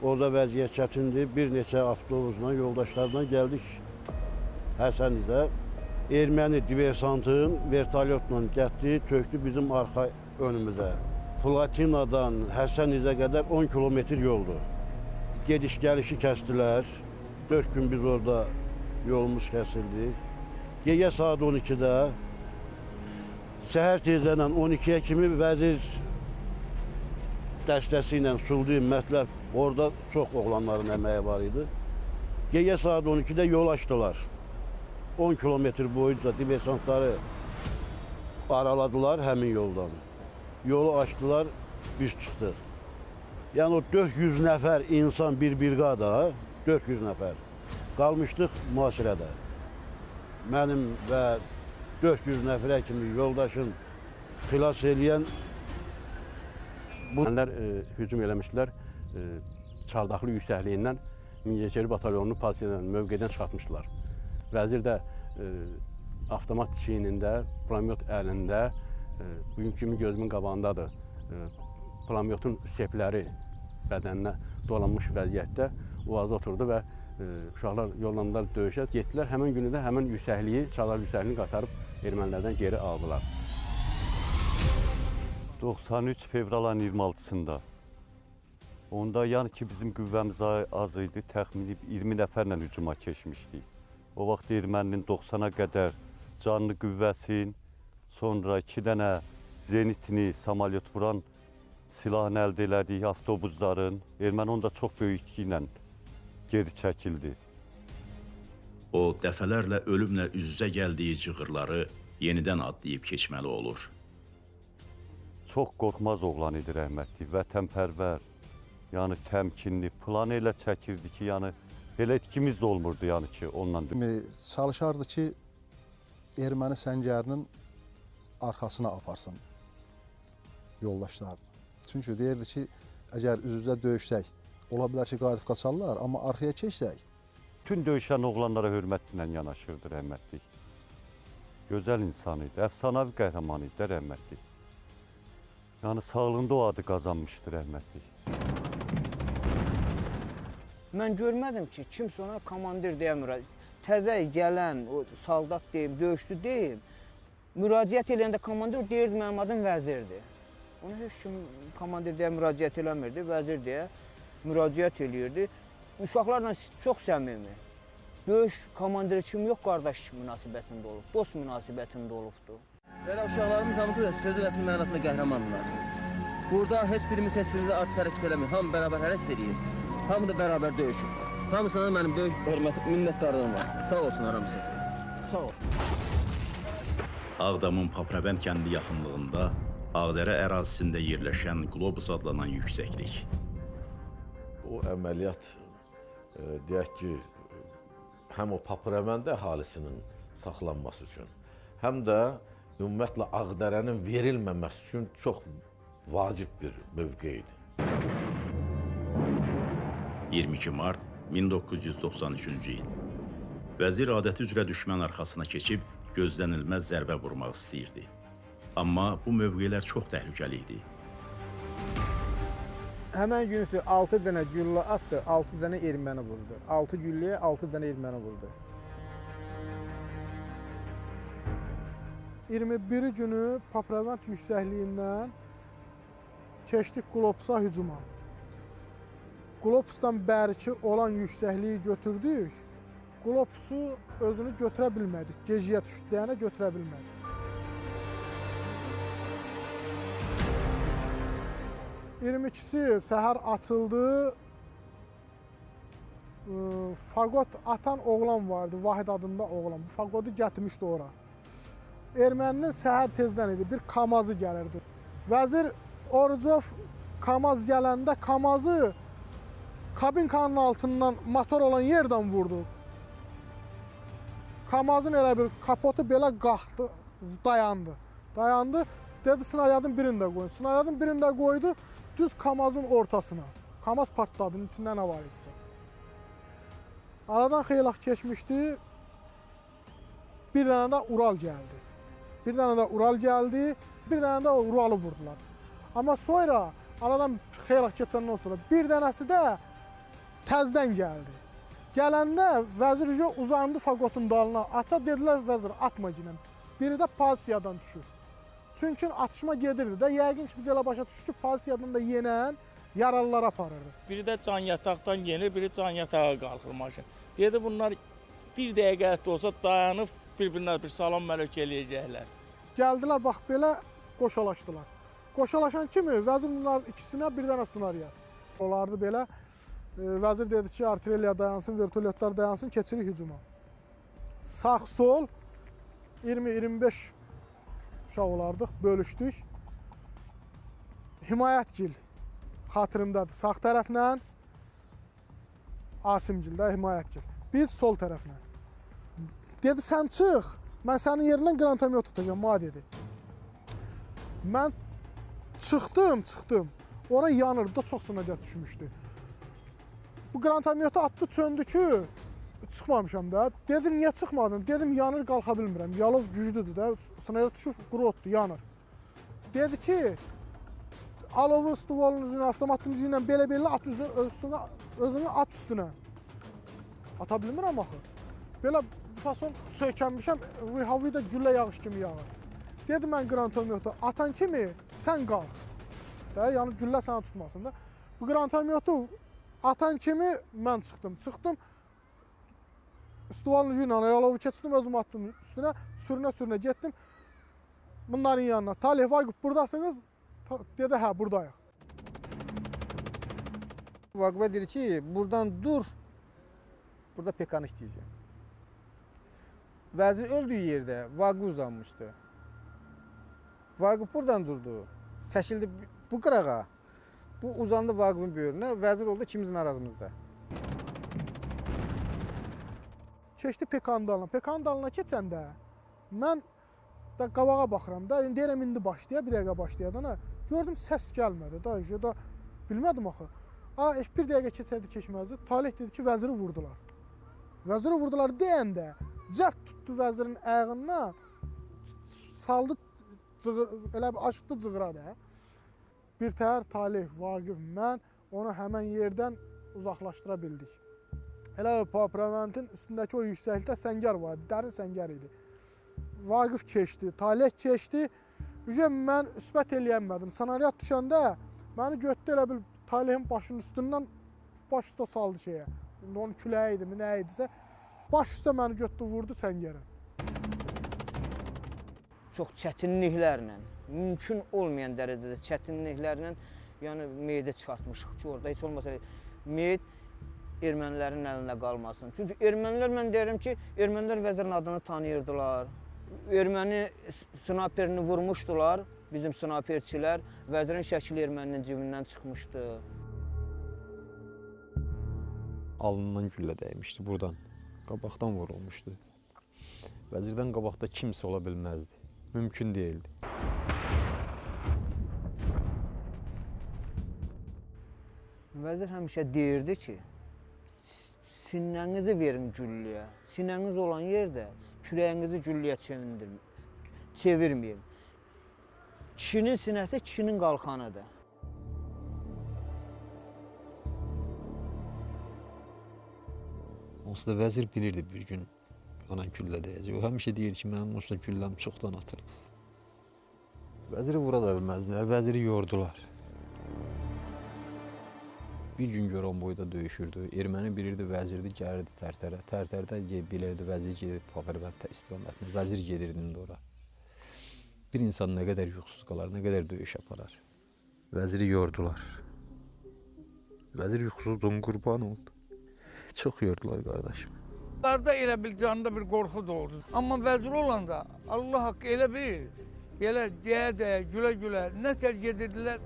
Orada vəziyyət çətindir. Bir neçə avtobusla, yoldaşlarla gəldik Həsənizə. Erməni diversantın vertolyotla gəldi, tökdü bizim arxa önümüzə. Platinadan Həsənizə qədər 10 kilometr yoldur. Gediş-gəlişi kəsdilər. 4 gün biz orada yolumuz kəsildi. Gecə saat 12-də səhər tezdən 12-yə kimi vəzir dəstəsi ilə Suldi Mətləb orada çox oğlanların əməyi var idi. Gecə saat 12-də yol açdılar. 10 kilometr boyunca diversantları araladılar həmin yoldan. Yolu açdılar, biz çıxdıq. Yəni o 400 nəfər insan bir briqada, 400 nəfər qalmışdıq mühasirədə. Mənim və 400 nəfərə kimi yoldaşım xilas eləyən Mənlər hücum eləmişdilər, Çardaqlı yüksəkliyindən Mingəçevir batalyonunu pasiyadan, mövqedən çıxartmışdılar. Vəzir də avtomat çiynində, pulemyot əlində, bugünkü kimi gözümün qabağındadır. Pulemyotun sepləri bədəninə dolanmış vəziyyətdə Uazda oturdu və uşaqlar yollandılar döyüşə, getdilər. Həmin günü də həmin yüksəkliyi, Çardaqlı yüksəkliyini qatarıb ermənilərdən geri aldılar. 93 fevralın 26-sında. Onda yəni ki bizim qüvvəmiz az idi, təxmini 20 nəfərlə hücuma keçmişdik. O vaxt erməninin 90-a qədər canlı qüvvəsin, sonra 2 dənə zenitini, samalyot vuran silahını əldə elədik, avtobusların. Erməni onda çox böyük ilə geri çəkildi. O, dəfələrlə ölümlə üz-üzə gəldiyi cığırları yenidən adlayıb keçməli olur. Çox qorxmaz oğlan idi rəhmətli, vətənpərvər, yəni təmkinli, plan elə çəkirdi ki, yəni elə itkimiz də olmurdu, yəni ki, onunla. Çalışardı ki, erməni səngərinin arxasına aparsın yoldaşlarını. Çünki deyirdi ki, əgər üz-üzə döyüşsək, ola bilər ki, qayıdıb qaçarlar, amma arxaya keçsək. Bütün döyüşən oğlanlara hörmətlə yanaşırdı rəhmətli. Gözəl insan idi, əfsanəvi qəhrəman idi rəhmətli. Yəni sağlığında o adı qazanmışdı rəhmətli. Mən görmədim ki, kimsə ona komandir deyə müraciət. Təzə gələn, o saldat deyib, döyüşdü deyib, müraciət eləyəndə komandir deyirdi, mənim adım vəzirdir. Ona heç kim komandir deyə müraciət eləmirdi, vəzir deyə müraciət eləyirdi. Uşaqlarla çox səmimi. Döyüş komandiri kimi yox, qardaş münasibətində olub, dost münasibətində olubdur. Belə uşaqlarımız hamısı da sözün əsl mənasında qəhrəmandırlar. Burada heç birimiz heç birimizə artıq hərəkət eləmir, hamı bərabər hərəkət edir, hamı da bərabər döyüşür. Hamısına mənim böyük hörmət, minnətdarlığım var. Sağ olsun aramızda. Sağ ol. Ağdamın Papravənd kəndi yaxınlığında Ağdərə ərazisində yerləşən Qlobus adlanan yüksəklik. O əməliyyat, deyək ki, həm o Papravənd əhalisinin saxlanması üçün, həm də ümumiyyətlə Ağdərənin verilməməsi üçün çox vacib bir mövqe idi. 22 mart 1993-cü il. Vəzir adəti üzrə düşmən arxasına keçib gözlənilməz zərbə vurmaq istəyirdi. Amma bu mövqelər çox təhlükəli idi. Həmən günüsü 6 dənə güllə atdı, 6 dənə erməni vurdu. 6 gülləyə 6 dənə erməni vurdu. 21 günü Papravənd yüksəkliyindən keçdik Qlobsa hücuma. Qlobsdan bəriki olan yüksəkliyi götürdük. Qlobsu özünü götürə bilmədik, gecəyə düşdüyənə götürə bilmədik. İki səhər açıldı. Faqot atan oğlan vardı, Vahid adında oğlan. Bu faqodu gətirmişdi ora. Erməninin səhər tezdən idi, bir kamazı gəlirdi. Vəzir Orucov kamaz gələndə kamazı kabinkanın altından motor olan yerdən vurdu. Kamazın elə bir kapotu belə qalxdı, dayandı. Dedi, snaryadın birində qoyun. Snaryadın birində qoydu, düz kamazın ortasına. Kamaz partladı, içində nə var idisə. Aradan xeyli keçmişdi, bir dənə də Ural gəldi. Bir dənə də Uralı vurdular. Amma sonra aradan xeyli keçəndən sonra bir dənəsi də təzdən gəldi. Gələndə vəzir uzandı faqotun dalına. Ata dedilər vəzir atma ginən. Biri də pozisiyadan düşür. Çünki atışma gedirdi də. Yəqin ki biz elə başa düşdük ki, pozisiyadan da yenən yaralılara aparırdı. Biri də can yataqdan yenir, biri can yatağa qalxır maşın. Dedi bunlar bir dəqiqə də olsa dayanıb bir-birinə bir salam mələk eləyəcəklər. Gəldilər bax belə qoşalaşdılar. Qoşalaşan kimi vəzir bunlar ikisinə bir dənə sınar yer. Olardı belə. Vəzir dedi ki, artilleriya dayansın, vertolyotlar dayansın, keçirik hücuma. Sağ-sol 20-25 uşaq olardıq, bölüşdük. Himayətgil xatirimdədir sağ tərəflə, Asimgildə Himayətgil. Biz sol tərəflə. Dedi, sən çıx, mən sənin yerindən qrantomyot tutacağım, ma dedi. Mən çıxdım. Ora yanırdı da çox sınacaq düşmüşdü. Bu qrantomyotu atdı, çöndü ki, çıxmamışam da. Dedi, niyə çıxmadın? Dedim, yanır, qalxa bilmirəm. Yalov güclüdür də, sınayır düşüb, qurotdur, yanır. Dedi ki, alovu stvolun üzünə, avtomatın üzünə belə at özünü at üstünə. Ata bilmirəm axı. Belə fason söykənmişəm, havayı da güllə yağış kimi yağır. Dedi, mən qrantomyotu atan kimi sən qalx. Yəni güllə sənə tutmasın da. Bu qrantomyotu atan kimi mən çıxdım. Stvolun üzünə, alovu keçdim, özümü attım üstünə, sürünə getdim. Bunların yanına, Talih, Vaqif, buradasınız? Dedi, hə, buradayıq. Vaqifə dedi ki, buradan dur, burada Pekanı işləyəcəm. Vəzir öldüyü yerdə Vaqif uzanmışdı. Vaqif buradan durdu, çəkildi bu qırağa. Bu uzandı Vaqifin böyrünə, vəzir oldu ikimizin arazımızda. Keçdi Pekanın dalına. Pekanın dalına keçəndə mən da qabağa baxıram da, deyirəm indi başlaya, bir dəqiqə başlayadana. Gördüm səs gəlmədi da, bilmədim axı. Bir dəqiqə keçərdi, keçməzdi. Talih dedi ki, vəziri vurdular. Vəziri vurdular deyəndə cəld tutdu vəzirin ayağından, saldı, elə açdı cığıra da. Bir təhər Talih, Vaqif, mən onu həmən yerdən uzaqlaşdıra bildik. Elə Papraventin üstündəki o yüksəklikdə səngər vardı, dərin səngər idi. Vaqif keçdi, Talih keçdi. Mən üsbət eləyənmədim. Sanaryat düşəndə məni götdü elə bil Talihin başının üstündən baş üstə saldı şeyə. Onun küləyi idi, nə idisə. Baş üstə məni götdü, vurdu səngərə. Çox çətinliklərlə, mümkün olmayan dərəcədə çətinliklərlə yəni meydə çıxartmışıq ki, orada heç olmasa meyd ermənilərin əlində qalmasın. Çünki ermənilər, mən deyirəm ki, ermənilər vəzirin adını tanıyırdılar. Erməni snaperini vurmuşdular, bizim snaperçilər. Vəzirin şəkili erməninin cibindən çıxmışdı. Alnından güllə dəymişdi buradan. Qabaqdan vurulmuşdu. Vəzirdən qabaqda kimsə ola bilməzdi. Mümkün deyildi. Vəzir həmişə deyirdi ki, sinənizi verin güllüyə. Sinəniz olan yerdə kürəyinizi güllüyə çevirməyin. Kişinin sinəsi kişinin qalxanıdır. Onsuz da vəzir bilirdi bir gün ona güllə dəyəcək. O həmişə deyirdi ki, mənim onsuz da gülləm çoxdan atılıb. Vəziri vura da bilməzdilər, vəziri yordular. Bir gün görən boyda döyüşürdü. Erməni bilirdi, vəzirdi, gəlirdi Tərtərə. Tərtərdə bilirdi, vəzir gedib Papervənd istiqamətində. Vəzir gedirdi indi ora. Bir insan nə qədər yuxusuz qalar, nə qədər döyüş aparar. Vəziri yordular. Vəzir yuxusuzluğun qurban oldu. Çox yordular qardaşım. Onlarda elə bil canında bir qorxu da oldu. Amma vəzir olanda Allah haqqı elə bir, belə deyə-deyə, gülə-gülə nə tər gedirdilər.